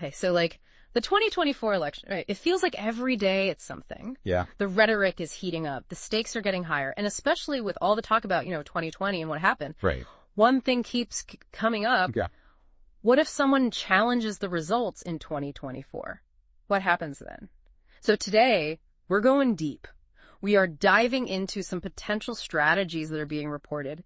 Okay, so like the 2024 election, right? It feels like every day it's something. Yeah. The rhetoric is heating up. The stakes are getting higher. And especially with all the talk about, 2020 and what happened. Right. One thing keeps coming up. Yeah. What if someone challenges the results in 2024? What happens then? So today, we're going deep. We are diving into some potential strategies that are being reported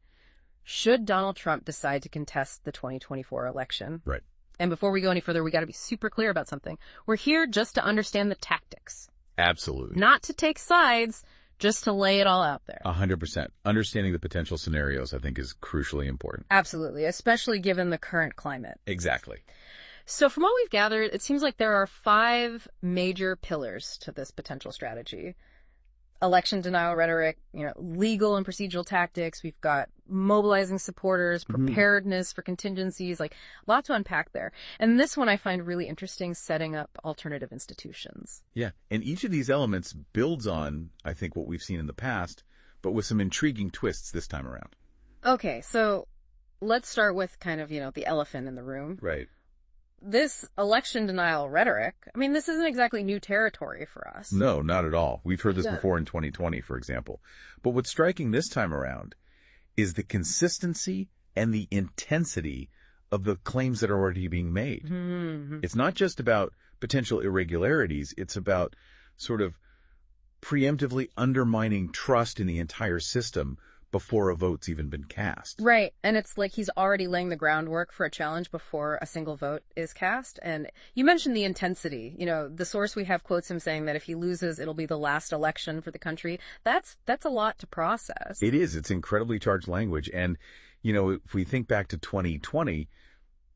should Donald Trump decide to contest the 2024 election. Right. And before we go any further, we got to be super clear about something. We're here just to understand the tactics. Absolutely. Not to take sides, just to lay it all out there. 100%. Understanding the potential scenarios, I think, is crucially important. Absolutely, especially given the current climate. Exactly. So from what we've gathered, it seems like there are 5 major pillars to this potential strategy. Election denial rhetoric, legal and procedural tactics. We've got mobilizing supporters, preparedness for contingencies, like a lot to unpack there. And this one I find really interesting, setting up alternative institutions. Yeah. And each of these elements builds on, I think, what we've seen in the past, but with some intriguing twists this time around. Okay, so let's start with kind of, the elephant in the room. Right. This election denial rhetoric, I mean, this isn't exactly new territory for us. No, not at all. We've heard this before in 2020, for example. But what's striking this time around is the consistency and the intensity of the claims that are already being made. Mm-hmm. It's not just about potential irregularities. It's about sort of preemptively undermining trust in the entire system before a vote's even been cast. Right. And it's like he's already laying the groundwork for a challenge before a single vote is cast. And you mentioned the intensity. The source we have quotes him saying that if he loses, it'll be the last election for the country. That's a lot to process. It is. It's incredibly charged language. And, if we think back to 2020,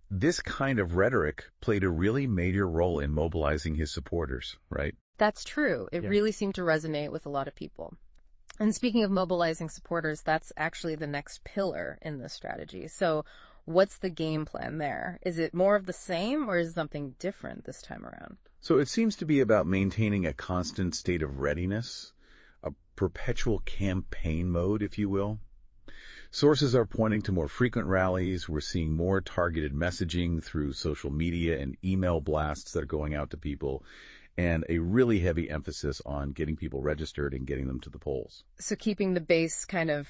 this kind of rhetoric played a really major role in mobilizing his supporters, right? That's true. It really seemed to resonate with a lot of people. And speaking of mobilizing supporters, that's actually the next pillar in this strategy. So what's the game plan there? Is it more of the same or is it something different this time around? So it seems to be about maintaining a constant state of readiness, a perpetual campaign mode, if you will. Sources are pointing to more frequent rallies. We're seeing more targeted messaging through social media and email blasts that are going out to people, and a really heavy emphasis on getting people registered and getting them to the polls. So keeping the base kind of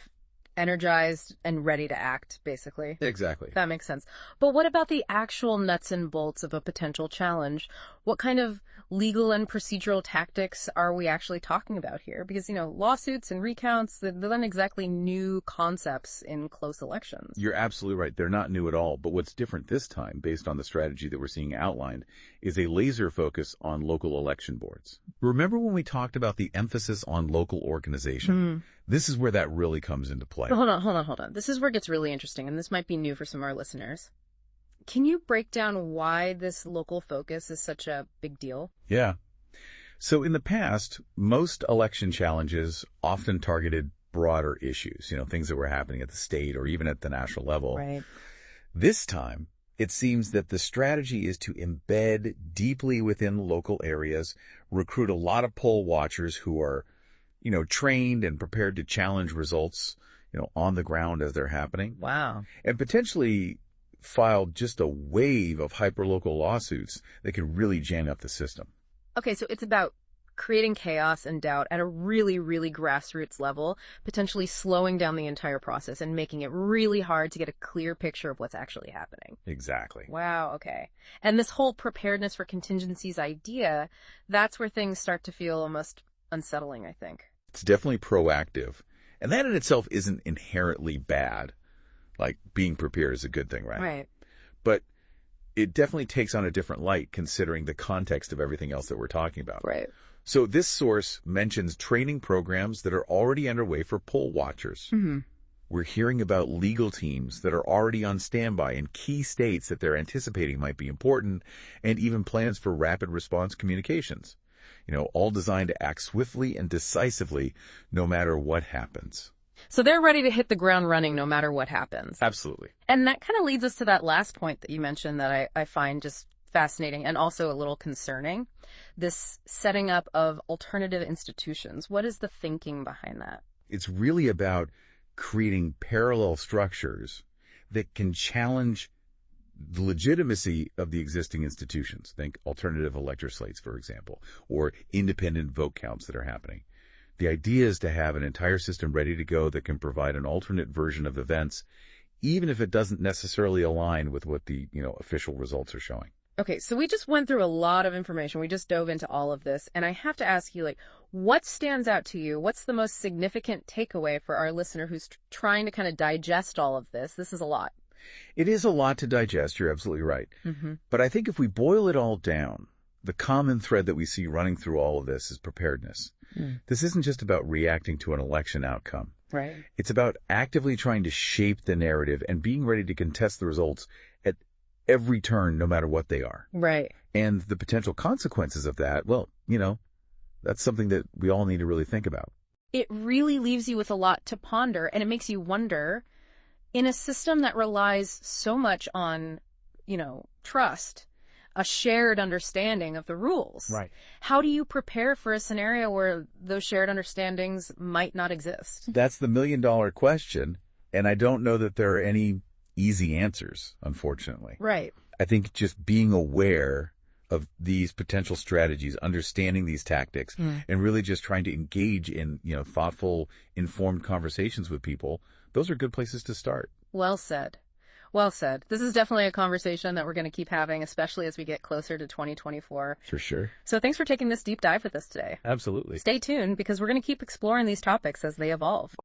energized and ready to act, basically. Exactly. That makes sense. But what about the actual nuts and bolts of a potential challenge? What kind of legal and procedural tactics are we actually talking about here? Because, lawsuits and recounts, they're not exactly new concepts in close elections. You're absolutely right. They're not new at all. But what's different this time, based on the strategy that we're seeing outlined, is a laser focus on local election boards. Remember when we talked about the emphasis on local organization? This is where that really comes into play. Hold on. This is where it gets really interesting, and this might be new for some of our listeners. Can you break down why this local focus is such a big deal? Yeah. So in the past, most election challenges often targeted broader issues, things that were happening at the state or even at the national level. Right. This time, it seems that the strategy is to embed deeply within local areas, recruit a lot of poll watchers who are trained and prepared to challenge results, on the ground as they're happening. Wow. And potentially file just a wave of hyperlocal lawsuits that can really jam up the system. Okay, so it's about creating chaos and doubt at a really, really grassroots level, potentially slowing down the entire process and making it really hard to get a clear picture of what's actually happening. Exactly. Wow, okay. And this whole preparedness for contingencies idea, that's where things start to feel almost unsettling, I think. It's definitely proactive. And that in itself isn't inherently bad. Like, being prepared is a good thing, right? Right. But it definitely takes on a different light considering the context of everything else that we're talking about. Right. So this source mentions training programs that are already underway for poll watchers. Mm-hmm. We're hearing about legal teams that are already on standby in key states that they're anticipating might be important, and even plans for rapid response communications. All designed to act swiftly and decisively no matter what happens. So they're ready to hit the ground running no matter what happens. Absolutely. And that kind of leads us to that last point that you mentioned that I find just fascinating and also a little concerning. This setting up of alternative institutions. What is the thinking behind that? It's really about creating parallel structures that can challenge the legitimacy of the existing institutions. Think alternative elector slates, for example, or independent vote counts that are happening. The idea is to have an entire system ready to go that can provide an alternate version of events, even if it doesn't necessarily align with what the, official results are showing. Okay, so we just went through a lot of information. We just dove into all of this. And I have to ask you, what stands out to you? What's the most significant takeaway for our listener who's trying to kind of digest all of this? This is a lot. It is a lot to digest. You're absolutely right. Mm-hmm. But I think if we boil it all down, the common thread that we see running through all of this is preparedness. This isn't just about reacting to an election outcome. Right. It's about actively trying to shape the narrative and being ready to contest the results at every turn, no matter what they are. Right. And the potential consequences of that, well, that's something that we all need to really think about. It really leaves you with a lot to ponder, and it makes you wonder, in a system that relies so much on, trust, a shared understanding of the rules. Right. How do you prepare for a scenario where those shared understandings might not exist? That's the million-dollar question, and I don't know that there are any easy answers, unfortunately. Right. I think just being aware of these potential strategies, understanding these tactics, and really just trying to engage in, thoughtful, informed conversations with people, those are good places to start. Well said. Well said. This is definitely a conversation that we're going to keep having, especially as we get closer to 2024. For sure. So thanks for taking this deep dive with us today. Absolutely. Stay tuned because we're going to keep exploring these topics as they evolve.